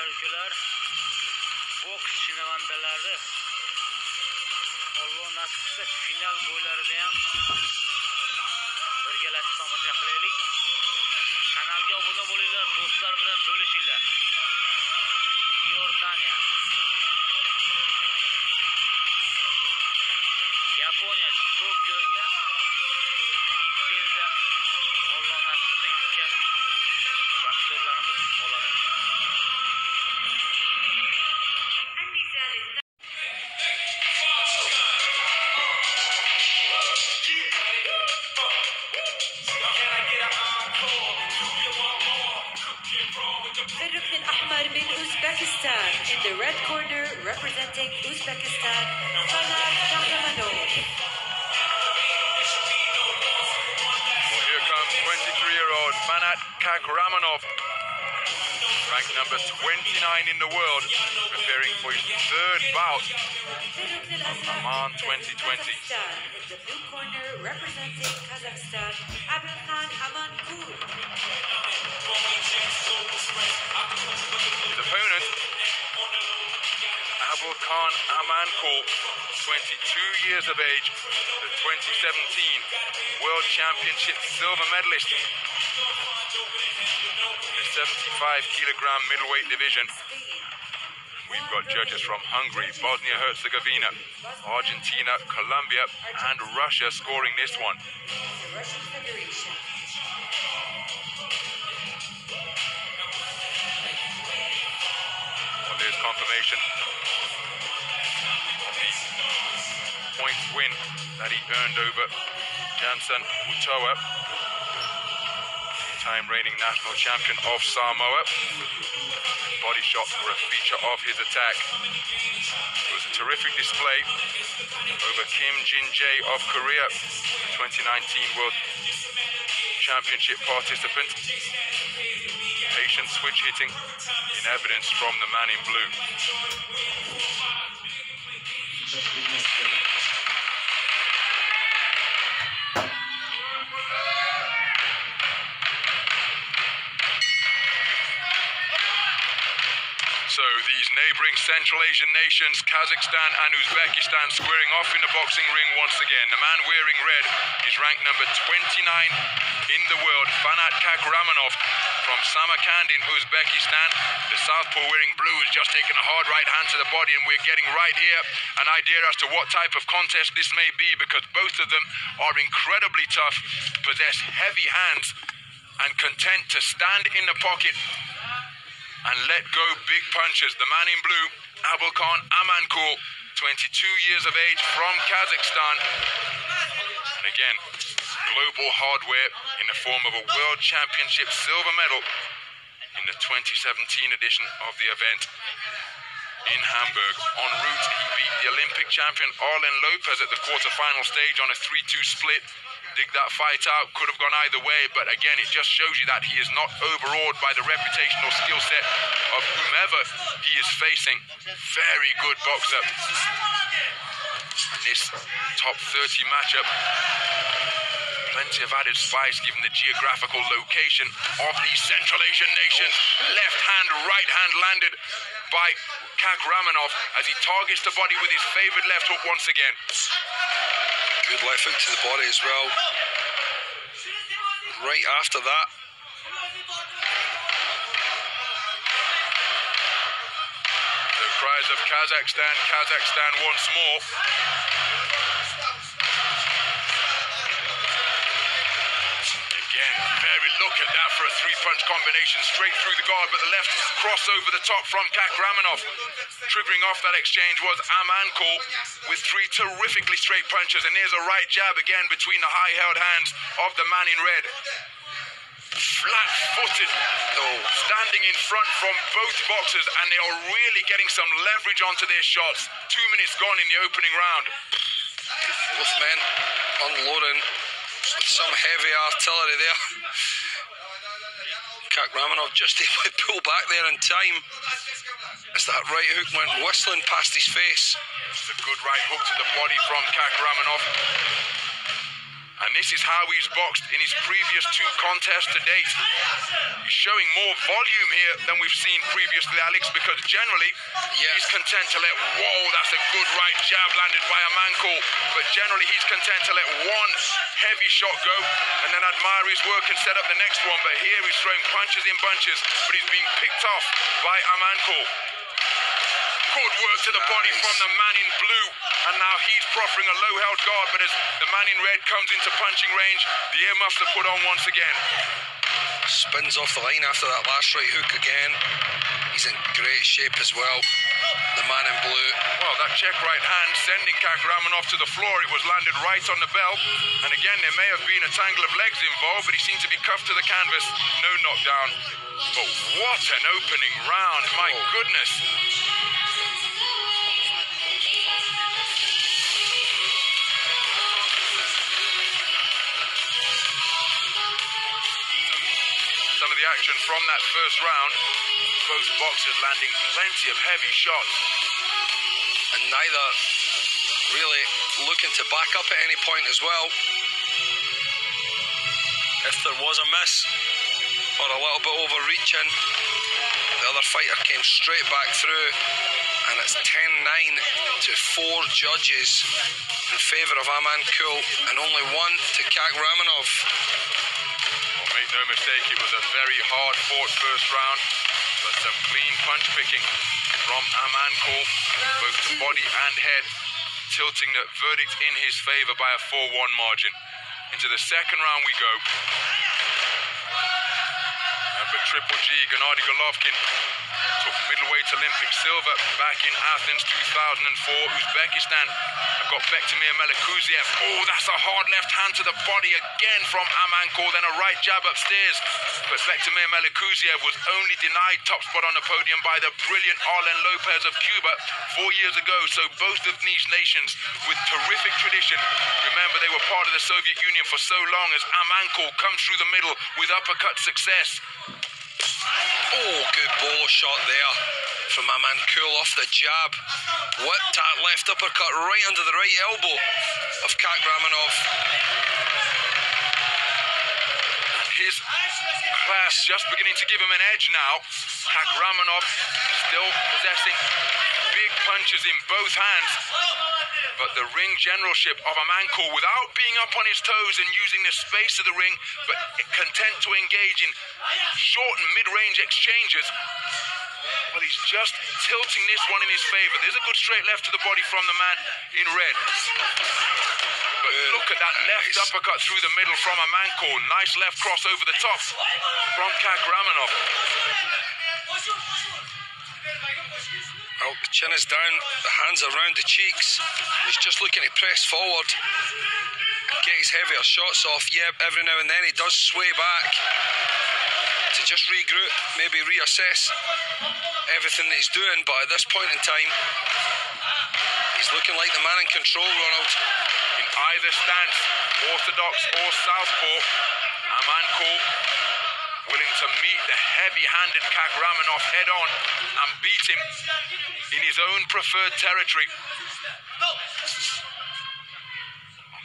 aka-ukalar, boks shinavandalari, Alloh nasib qilsa final bo'ylarida ham birgalashib tomosha qilaylik. Kanalga obuna bo'linglar, do'stlar bilan bo'lishinglar. Iordaniya, Yaponiya, Tokioga ikki yilda Alloh nasib qilsa yutgan boksyorlarimiz oladi. الركن الأحمر من أوزبكستان. In the red corner, representing Uzbekistan, FANAT KAHRAMONOV. Well, here comes 23-year-old FANAT KAHRAMONOV, ranked number 29 in the world, preparing for his third bout, Amman 2020. In the blue corner, representing Kazakhstan, ABЫЛХАN AMANKULOV. His opponent, ABЫLХAN AMANKULOV, 22 years of age, the 2017 World Championship silver medalist, the 75-kilogram middleweight division. We've got judges from Hungary, Bosnia-Herzegovina, Argentina, Colombia, and Russia scoring this one. The Russian Federation. Well, there's confirmation of the points win that he earned over Jansen Utoa, two-time reigning national champion of Samoa. Body shots were a feature of his attack. It was a terrific display over Kim Jin-jae of Korea, 2019 World Championship participant. Patient switch hitting in evidence from the man in blue. So these neighbouring Central Asian nations, Kazakhstan and Uzbekistan, squaring off in the boxing ring once again. The man wearing red is ranked number 29 in the world, FANAT KAHRAMONOV from Samarkand in Uzbekistan. The southpaw wearing blue is just taking a hard right hand to the body, and we're getting right here an idea as to what type of contest this may be, because both of them are incredibly tough, possess heavy hands, and content to stand in the pocket and let go big punches. The man in blue, ABЫLХAN AMANKULOV, 22 years of age from Kazakhstan. And again, global hardware in the form of a World Championship silver medal in the 2017 edition of the event in Hamburg. En route, he beat the Olympic champion Arlen Lopez at the quarter-final stage on a 3-2 split. Dig that fight out, could have gone either way, but again, it just shows you that he is not overawed by the reputational skill set of whomever he is facing. Very good boxer. This top 30 matchup, plenty of added spice given the geographical location of these Central Asian nations. Left hand, right hand landed by KAHRAMONOV as he targets the body with his favoured left hook once again. Good left hook to the body as well. Right after that, the cries of Kazakhstan, Kazakhstan once more. Again, look at that for a three-punch combination straight through the guard, but the left cross over the top from KAHRAMONOV. Triggering off that exchange was Amankul with three terrifically straight punches, and there's a right jab again between the high-held hands of the man in red. Flat-footed, standing in front from both boxers, and they are really getting some leverage onto their shots. 2 minutes gone in the opening round. Both men unloading some heavy artillery there. KAHRAMONOV just able to pull back there in time as that right hook went whistling past his face. It's a good right hook to the body from KAHRAMONOV. And this is how he's boxed in his previous 2 contests to date. He's showing more volume here than we've seen previously, Alex, because generally he's content to let, whoa, that's a good right jab landed by Amankul, but generally he's content to let one heavy shot go and then admire his work and set up the next one. But here he's throwing punches in bunches, but he's being picked off by Amankul. Good work to the body from the man in blue, and now he's proffering a low-held guard, but as the man in red comes into punching range, the earmuffs are put on once again. Spins off the line after that last right hook again. He's in great shape as well, the man in blue. Well, that check right hand sending Kakhramonov to the floor. It was landed right on the bell, and again there may have been a tangle of legs involved, but he seemed to be cuffed to the canvas. No knockdown, but what an opening round, my goodness. Some of the action from that first round, both boxers landing plenty of heavy shots. And neither really looking to back up at any point as well. If there was a miss or a little bit overreaching, the other fighter came straight back through, and it's 10-9 to 4 judges in favour of Amankul and only 1 to Kakhramonov. Make no mistake, it was a very hard-fought first round, but some clean punch picking from Amankul, both the body and head, tilting the verdict in his favour by a 4-1 margin. Into the second round we go. But Triple G, Gennady Golovkin, took middleweight Olympic silver back in Athens 2004. Uzbekistan have got Bektemir Melikuziev. Oh, that's a hard left hand to the body again from Amankul, then a right jab upstairs. But Bektemir Melikuziev was only denied top spot on the podium by the brilliant Arlen Lopez of Cuba 4 years ago. So both of these nations with terrific tradition. Remember, they were part of the Soviet Union for so long, as Amankul comes through the middle with uppercut success. Oh, good bolo shot there from Amankul off the jab. Whipped that left uppercut right under the right elbow of Kakhramonov. His class just beginning to give him an edge now. Kakhramonov still possessing big punches in both hands, but the ring generalship of Amankul, without being up on his toes and using the space of the ring, but content to engage in short and mid-range exchanges, well, he's just tilting this one in his favour. There's a good straight left to the body from the man in red. But look at that left uppercut through the middle from Amankul. Nice left cross over the top from Kakhramonov. Well, the chin is down, the hands are round the cheeks. He's just looking to press forward and get his heavier shots off. Yeah, every now and then he does sway back to just regroup, maybe reassess everything that he's doing. But at this point in time, he's looking like the man in control, Ronald. In either stance, orthodox or southpaw, Amankul willing to meet the heavy-handed Kakhramonov head-on and beat him in his own preferred territory.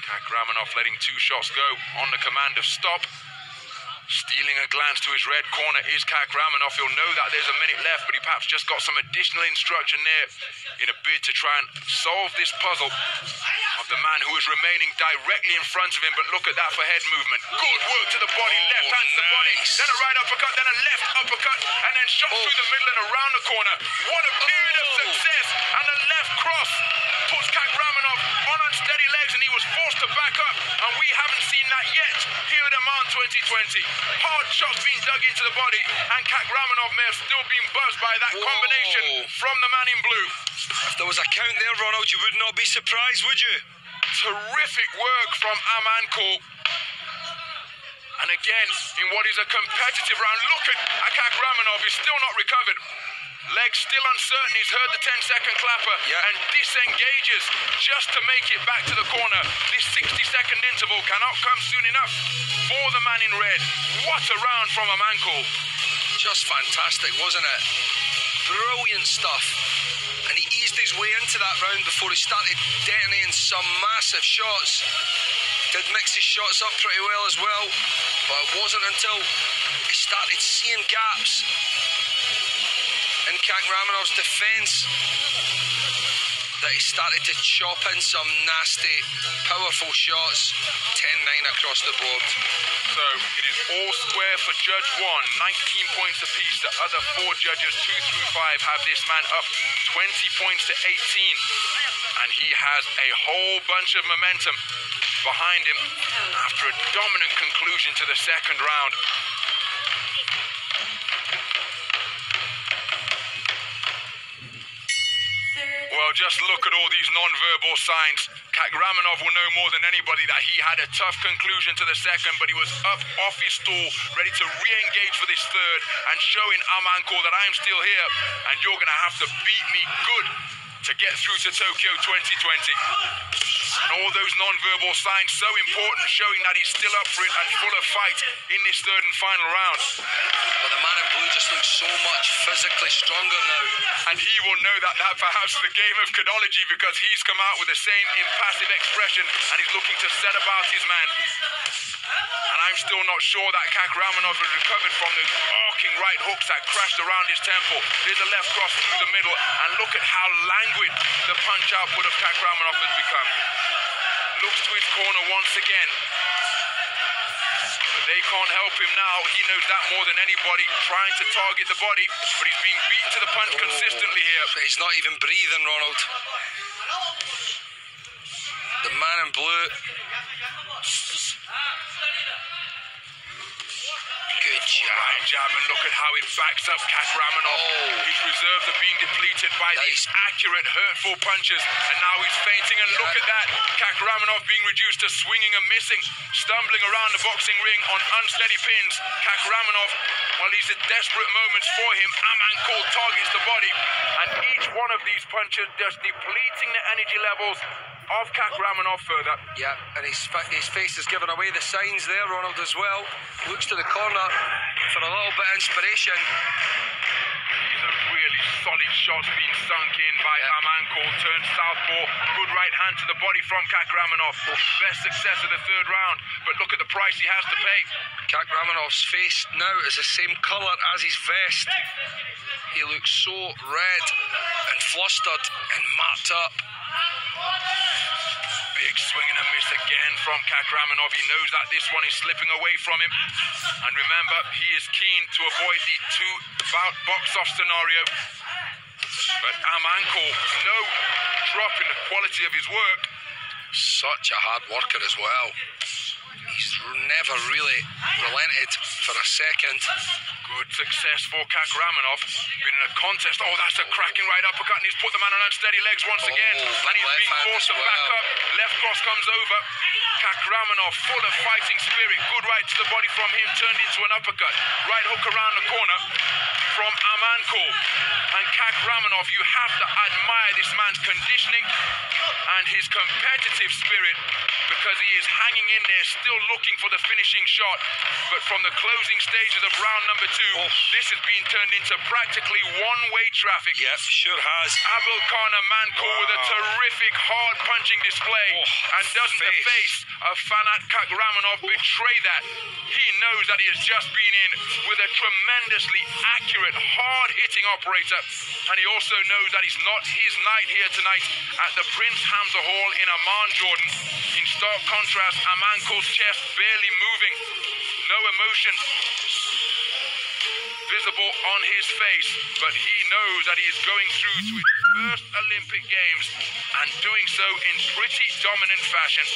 Kakhramonov letting 2 shots go on the command of stop. Stealing a glance to his red corner is Kakhramonov. He'll know that there's a minute left, but he perhaps just got some additional instruction there in a bid to try and solve this puzzle of the man who is remaining directly in front of him. But look at that for head movement. Good work to the body, left hand to the body, then a right uppercut, then a left uppercut, and then shot through the middle and around the corner. What a period of success, and a left cross puts Kakhramonov on unsteady legs, and he was forced to back up, and we haven't seen that yet here at Amman 2020. Hard shots being dug into the body, and Kakhramonov may have still been buzzed by that combination from the man in blue. If there was a count there, Ronald, you would not be surprised, would you? Terrific work from Amankul. And again, in what is a competitive round, look at Kakhramonov, he's still not recovered. Legs still uncertain, he's heard the 10-second clapper and disengages just to make it back to the corner. This 60-second interval cannot come soon enough for the man in red. What a round from Amankul. Just fantastic, wasn't it? Brilliant stuff. And he eased his way into that round before he started detonating some massive shots. Did mix his shots up pretty well as well, but it wasn't until he started seeing gaps in Kakhramonov's defence that he started to chop in some nasty, powerful shots. 10-9 across the board. So it is all square for Judge 1, 19 points apiece. The other 4 judges, 2 through 5, have this man up 20 points to 18. And he has a whole bunch of momentum behind him after a dominant conclusion to the second round. Well, just look at all these non-verbal signs. Kakhramonov will know more than anybody that he had a tough conclusion to the second, but he was up off his stool, ready to re-engage for this third, and showing Amankul that I'm still here, and you're going to have to beat me good to get through to Tokyo 2020. And all those non-verbal signs so important, showing that he's still up for it and full of fight in this third and final round. Well, the man in blue just looks so much physically stronger now. And he will know that perhaps is the game of chronology, because he's come out with the same impassive expression and he's looking to set about his man. And I'm still not sure that Kakhramonov has recovered from those arcing right hooks that crashed around his temple. There's a left cross through the middle, and look at how languid the punch output of Kakhramonov has become. Looks to his corner once again. But they can't help him now. He knows that more than anybody, trying to target the body, but he's being beaten to the punch consistently here. He's not even breathing, Ronald. The man in blue. Good job. Right jab, and look at how it backs up Kakhramonov. His reserves are being depleted by these accurate, hurtful punches, and now he's fainting, and look at that. Kakhramonov being reduced to swinging and missing, stumbling around the boxing ring on unsteady pins. Kakhramonov, well, these are desperate moments for him. Amankul targets the body, and each one of these punches just depleting the energy levels of Kakhramonov further. Yeah, and his face is giving away the signs there, Ronald, as well. Looks to the corner for a little bit of inspiration. These are really solid shots being sunk in by Amankul. Turned southpaw, good right hand to the body from Kakhramonov. His best success of the third round, but look at the price he has to pay. Kakhramonov's face now is the same colour as his vest. He looks so red and flustered and marked up. Big swing and a miss again from Kakhramonov. He knows that this one is slipping away from him. And remember, he is keen to avoid the 2-bout box-off scenario. But Amankul, no drop in the quality of his work. Such a hard worker as well. He's never really relented for a second. Good success for Kakhramonov. Been in a contest. Oh, that's a cracking right uppercut, and he's put the man on unsteady legs once again. And he's being forced to back up. Left cross comes over. Kakhramonov, full of fighting spirit. Good right to the body from him, turned into an uppercut. Right hook around the corner from Amankul. And Kakhramonov, you have to admire this man's conditioning and his competitive spirit, because he is hanging in there, still looking for the finishing shot. But from the closing stages of round number 2, this has been turned into practically one-way traffic. Yep, sure has. ABILKHAN AMANKULOV with a terrific hard punching display. And doesn't the face of FANAT KAHRAMONOV betray that? He knows that he has just been in with a tremendously accurate, hard-hitting operator. And he also knows that it's not his night here tonight at the Prince Hamza Hall in Amman, Jordan. In stark contrast, Amankul's chest barely moving. No emotion visible on his face, but he knows that he is going through to his first Olympic Games, and doing so in pretty dominant fashion.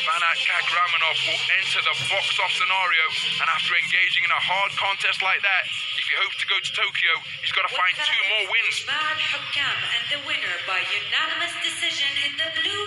FANAT KAHRAMONOV will enter the box-off scenario, and after engaging in a hard contest like that, if he hopes to go to Tokyo, he's got to find 2 more wins. And the winner by unanimous decision in the blue